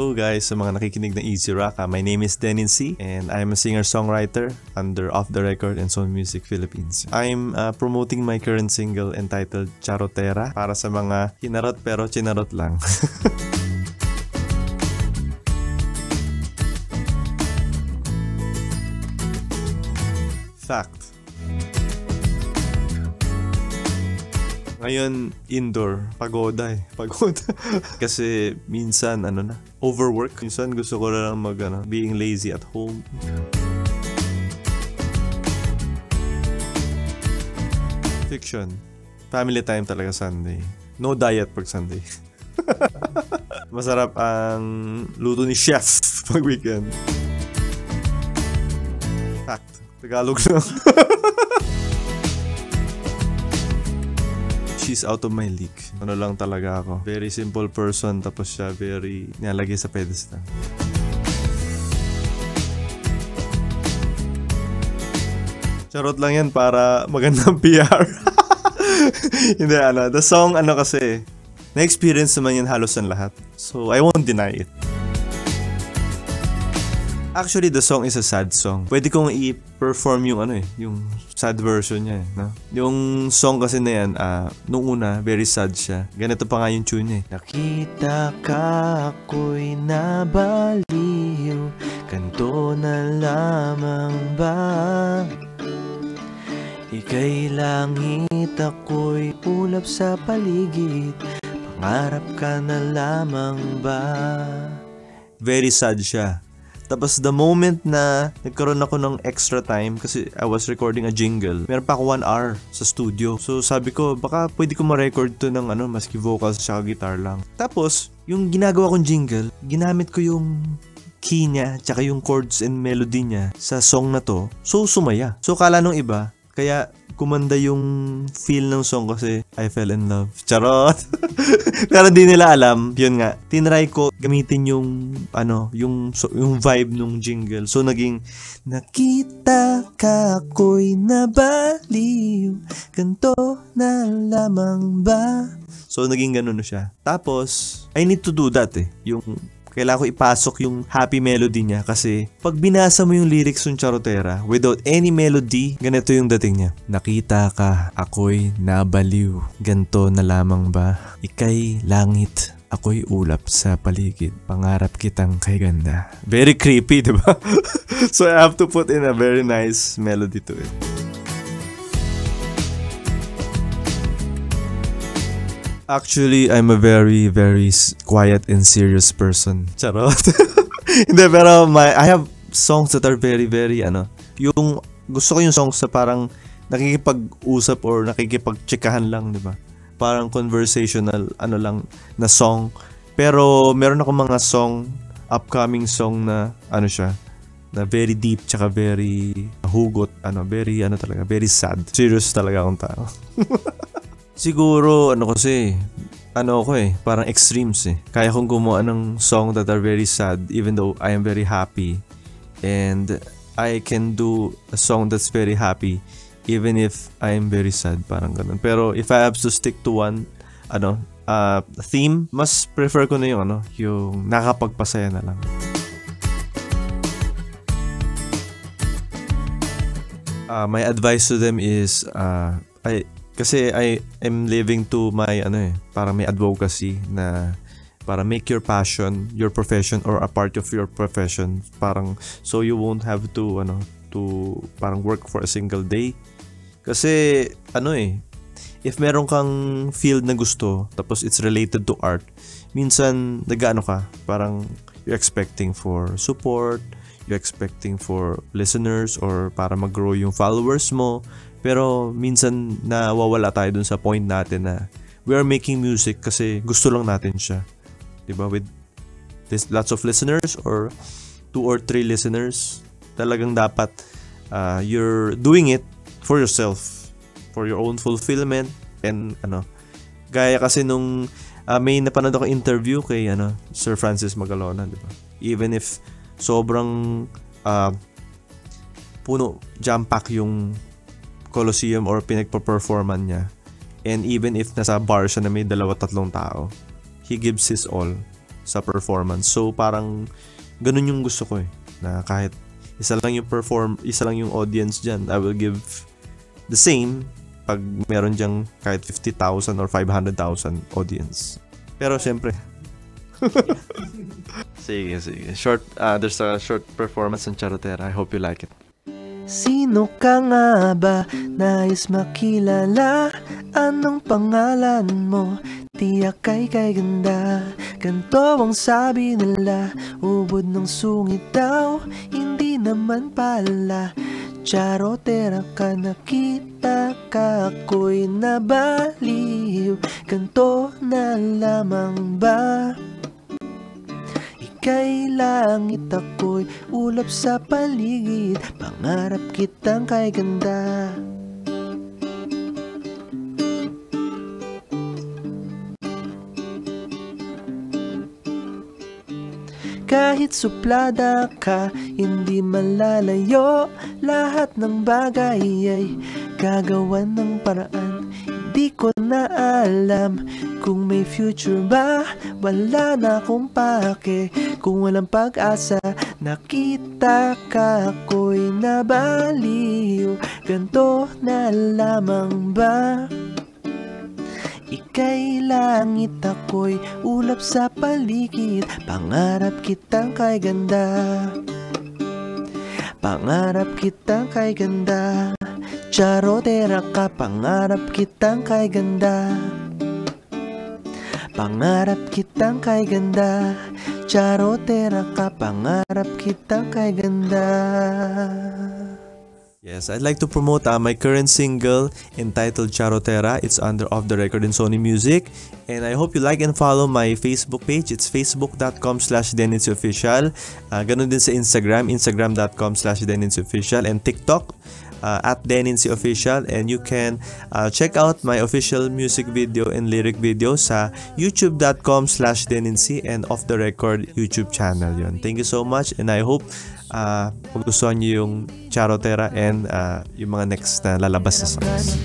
Hello guys sa mga nakikinig ng Easy Rock. My name is Denin C and I am a singer-songwriter under Off the Record and Soul Music Philippines. I'm promoting my current single entitled Charotera para sa mga kinarot pero chinarot lang. Fact. Ngayon, indoor. Pagoda eh. Pagoda. Kasi minsan, overwork. Minsan gusto ko lang being lazy at home. Fiction. Family time talaga Sunday. No diet pag Sunday. Masarap ang luto ni chef pag weekend. Fact. Tagalog lang. She's out of my league. Ano lang talaga ako. Very simple person tapos siya very nilalagay sa pedestal. Charot lang yan para magandang PR. Hindi the song kasi na-experience naman yan halos ang lahat. So I won't deny it. Actually, the song is a sad song. Pwede kong i-perform yung sad version niya no? Yung song kasi na yan, nung una, very sad siya. Ganito pa nga yung tune niya. Nakita ka ako'y nabaliw, kanto na lamang ba? Ika'y langit, ako'y ulap sa paligid, pangarap ka na lamang ba? Very sad siya. Tapos the moment na nagkaroon ako ng extra time kasi I was recording a jingle, meron pa ako 1 hour sa studio. So sabi ko, baka pwede ko ma-record to ng maski vocals tsaka guitar lang. Tapos, yung ginagawa kong jingle, ginamit ko yung key niya tsaka yung chords and melody niya sa song na to. So sumaya. So kala nung iba, kaya kumanda yung feel ng song kasi I fell in love. Charot! Pero di nila alam, yun nga. Tinry ko gamitin yung vibe nung jingle. So naging nakita ka ako'y nabaliw, ganto na lamang ba? So naging ganun na siya. Tapos I need to do that yung kailangan ko ipasok yung happy melody niya kasi pag binasa mo yung lyrics ng Charotera without any melody, ganito yung dating niya. Nakita ka, ako'y nabaliw, ganto na lamang ba? Ika'y langit, ako'y ulap sa paligid, pangarap kitang kay ganda. Very creepy, diba? So I have to put in a very nice melody to it. Actually, I'm a very, very quiet and serious person. Charot. Hindi, pero I have songs that are very, very, yung, gusto ko yung songs na parang nakikipag-usap or nakikipag-chikahan lang, di ba? Parang conversational, lang, na song. Pero, meron ako mga upcoming song na, siya, na very deep, tsaka very hugot, very, talaga, very sad. Serious talaga akong tao. Siguro, kasi, parang extremes Kaya kong gumawa ng song that are very sad even though I am very happy. And I can do a song that's very happy even if I am very sad, parang ganun. Pero if I have to stick to one, theme, mas prefer ko na yung, yung nakapagpasaya na lang. My advice to them is, kasi I am living to my para may advocacy na para make your passion your profession or a part of your profession, parang so you won't have to to parang work for a single day. Kasi if meron kang field na gusto tapos it's related to art, minsan ka, parang you're expecting for support, you're expecting for listeners or para mag-grow yung followers mo. Pero minsan nawawala tayo dun sa point natin na we are making music kasi gusto lang natin siya. Diba? With lots of listeners or 2 or 3 listeners, talagang dapat you're doing it for yourself, for your own fulfillment and gaya kasi nung may napanood ako interview kay Sir Francis Magalona, diba? Even if sobrang puno, jam-pack yung Colosseum or pinagpa-performan niya, and even if nasa bar siya na may 2-3 tao, he gives his all sa performance. So parang ganun yung gusto ko na kahit isa lang yung audience dyan, I will give the same pag meron diyang kahit 50,000 or 500,000 audience. Pero syempre sige. There's a short performance ng Charotera. I hope you like it. Sino ka nga ba? Nais makilala. Anong pangalan mo? Tiyak kay ganda. Ganto ang sabi nila. Ubod ng sungit daw. Hindi naman pala. Charotera ka, nakita ka, ako'y nabaliw. Ganto na lamang ba? Ika'y langit, ako'y ulap sa paligid. Pangarap kitang kay ganda. Kahit suplada ka, hindi malalayo. Lahat ng bagay ay gagawan ng paraan. Di ko na alam kung may future ba. Wala na akong pake kung walang pag-asa. Nakita ka, ako'y nabaliw. Ganto na lamang ba? Ika'y langit, ako'y ulap sa paligid. Pangarap kitang kay ganda. Pangarap kitang kay ganda. Charotera ka, pangarap kitang kay ganda. Pangarap kitang kay ganda. Charotera ka, pangarap kitang kay ganda. Yes, I'd like to promote my current single entitled Charotera. It's under Off the Record in Sony Music. And I hope you like and follow my Facebook page. It's facebook.com/DeninsyOfficial. Ganun din sa Instagram, instagram.com/DeninsyOfficial. And TikTok, @DeninsyOfficial. And you can check out my official music video and lyric video sa youtube.com/Deninsy and Off the Record YouTube channel yun. Thank you so much, and I hope magustuhan nyo yung Charotera and yung mga next na lalabas na songs.